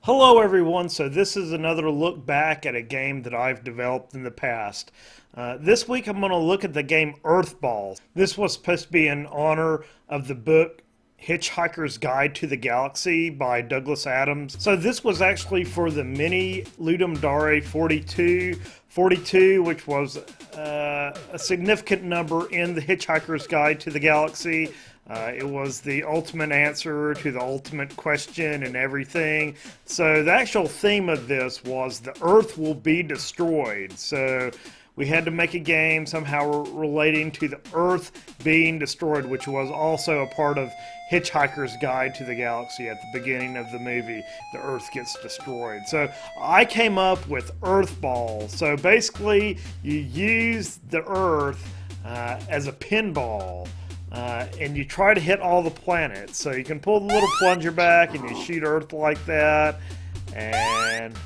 Hello everyone, so this is another look back at a game that I've developed in the past. This week I'm going to look at the game Earthball. This was supposed to be in honor of the book Hitchhiker's Guide to the Galaxy by Douglas Adams. So this was actually for the Mini Ludum Dare 42, which was a significant number in the Hitchhiker's Guide to the Galaxy. It was the ultimate answer to the ultimate question and everything. So the actual theme of this was the Earth will be destroyed. So we had to make a game somehow relating to the Earth being destroyed, which was also a part of Hitchhiker's Guide to the Galaxy at the beginning of the movie. The Earth gets destroyed. So I came up with Earthball. So basically you use the Earth as a pinball. And you try to hit all the planets. So you can pull the little plunger back and you shoot Earth like that, and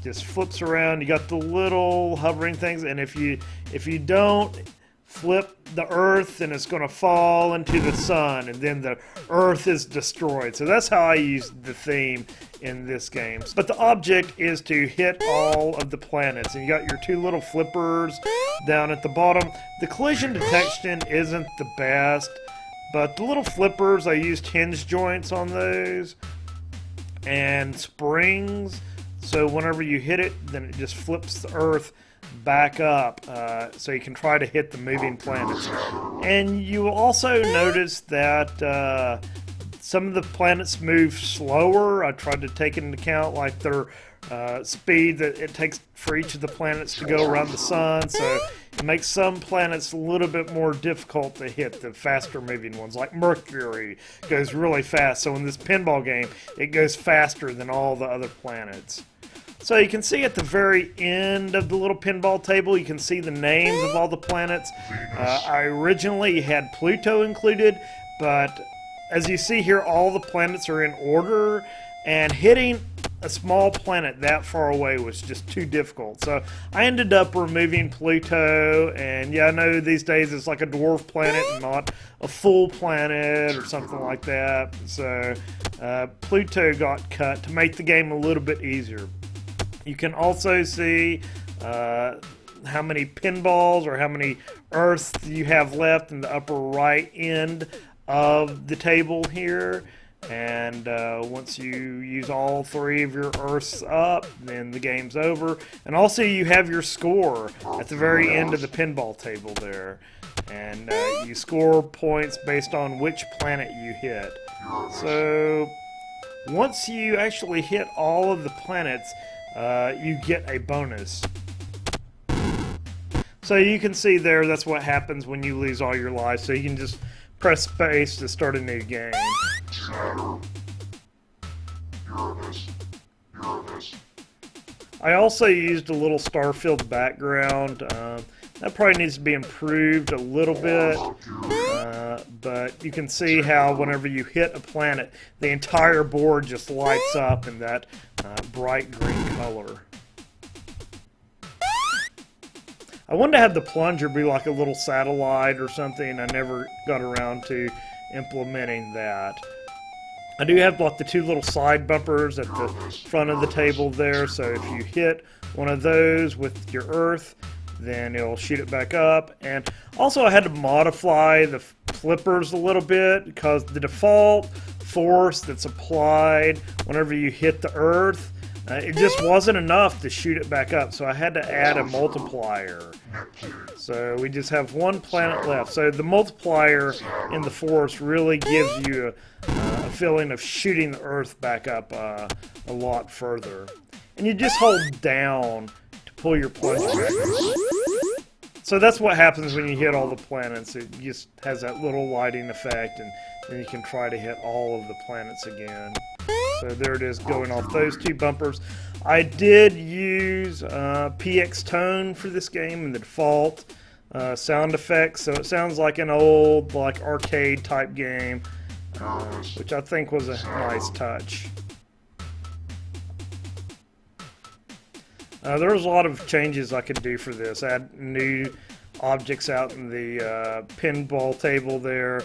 just flips around. You got the little hovering things, and if you don't flip the Earth, then it's going to fall into the sun, and then the Earth is destroyed. So that's how I use the theme in this game. But the object is to hit all of the planets, and you got your two little flippers down at the bottom. The collision detection isn't the best, but the little flippers, I used hinge joints on those and springs, so whenever you hit it, then it just flips the Earth back up, so you can try to hit the moving planets. And you will also notice that some of the planets move slower. I tried to take into account like their speed that it takes for each of the planets to go around the sun, so it makes some planets a little bit more difficult to hit, the faster moving ones. Like Mercury goes really fast, so in this pinball game it goes faster than all the other planets. So you can see at the very end of the little pinball table, you can see the names of all the planets. I originally had Pluto included, but as you see here, all the planets are in order, and hitting a small planet that far away was just too difficult. So I ended up removing Pluto, and yeah, I know these days it's like a dwarf planet and not a full planet or something like that. So Pluto got cut to make the game a little bit easier. You can also see how many pinballs or how many Earths you have left in the upper right end of the table here. And once you use all three of your Earths up, then the game's over. And also you have your score at the very end of the pinball table there. And you score points based on which planet you hit. So once you actually hit all of the planets, you get a bonus. So you can see there, that's what happens when you lose all your lives. So you can just press space to start a new game. I also used a little star-filled background. That probably needs to be improved a little bit, but you can see how whenever you hit a planet, the entire board just lights up in that bright green color. I wanted to have the plunger be like a little satellite or something, and I never got around to implementing that. I do have like the two little side bumpers at the front of the table there, so if you hit one of those with your Earth, then it'll shoot it back up. And also I had to modify the flippers a little bit, because the default force that's applied whenever you hit the Earth, it just wasn't enough to shoot it back up, so I had to add a multiplier. So we just have one planet left. So the multiplier in the force really gives you a feeling of shooting the Earth back up a lot further. And you just hold down to pull your plunger back. So that's what happens when you hit all the planets. It just has that little lighting effect, and then you can try to hit all of the planets again. So there it is, going off those two bumpers. I did use PX Tone for this game in the default sound effects, so it sounds like an old like arcade type game, which I think was a nice touch. There was a lot of changes I could do for this. I had new objects out in the pinball table there.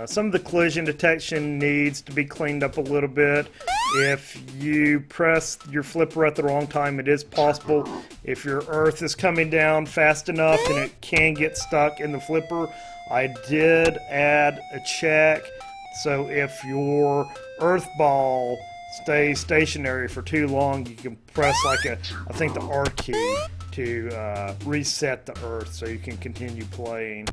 Some of the collision detection needs to be cleaned up a little bit. If you press your flipper at the wrong time, it is possible. If your earth is coming down fast enough, then it can get stuck in the flipper. I did add a check, so if your earth ball stays stationary for too long, you can press like I think the R key to reset the earth so you can continue playing.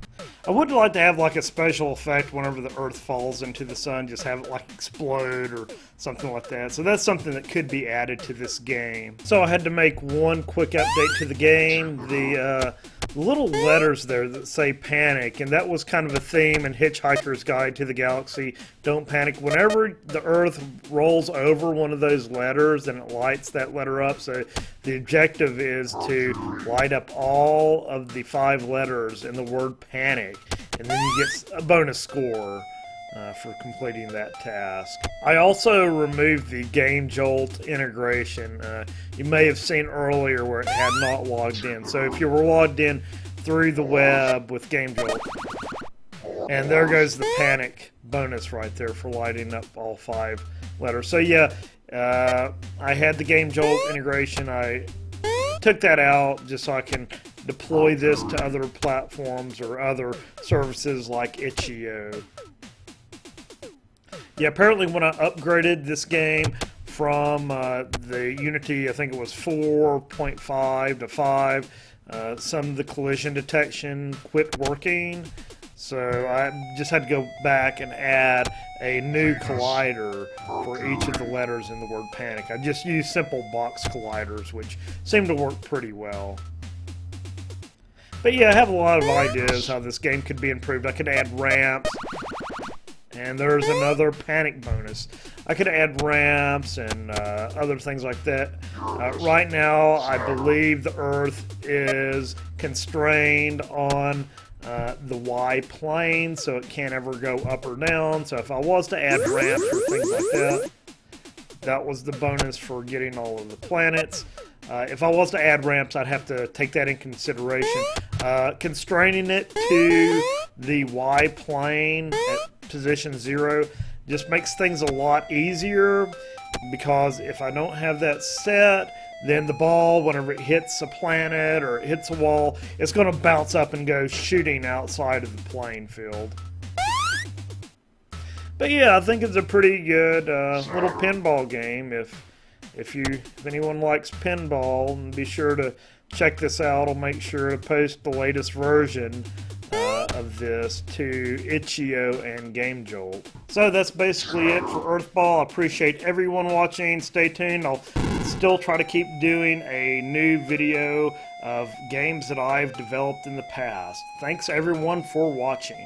I would like to have like a special effect whenever the earth falls into the sun, just have it like explode or something like that. So that's something that could be added to this game. So I had to make one quick update to the game. The little letters there that say panic, and that was kind of a theme in Hitchhiker's Guide to the Galaxy. Don't panic. Whenever the earth rolls over one of those letters, and it lights that letter up. So the objective is to light up all of the 5 letters in the word panic, and then you get a bonus score for completing that task. I also removed the Game Jolt integration. You may have seen earlier where it had not logged in. So if you were logged in through the web with Game Jolt, and there goes the panic bonus right there for lighting up all 5 letters. So yeah, I had the Game Jolt integration. I took that out just so I can deploy this to other platforms or other services like itch.io. Yeah, apparently when I upgraded this game from the Unity, I think it was 4.5 to 5, some of the collision detection quit working. So I just had to go back and add a new collider for each of the letters in the word panic. I just used simple box colliders, which seem to work pretty well. But yeah, I have a lot of ideas how this game could be improved. I could add ramps. And there's another panic bonus. I could add ramps and other things like that. Right now, I believe the Earth is constrained on the Y plane, so it can't ever go up or down. So if I was to add ramps or things like that, that was the bonus for getting all of the planets. If I was to add ramps, I'd have to take that in consideration. Constraining it to the Y plane at position 0 just makes things a lot easier, because if I don't have that set, then the ball, whenever it hits a planet or it hits a wall, it's going to bounce up and go shooting outside of the playing field. But yeah, I think it's a pretty good little pinball game. If anyone likes pinball, be sure to check this out. I'll make sure to post the latest version of this to itch.io and Game Jolt. So that's basically it for Earthball. I appreciate everyone watching. Stay tuned. I'll still try to keep doing a new video of games that I've developed in the past. Thanks everyone for watching.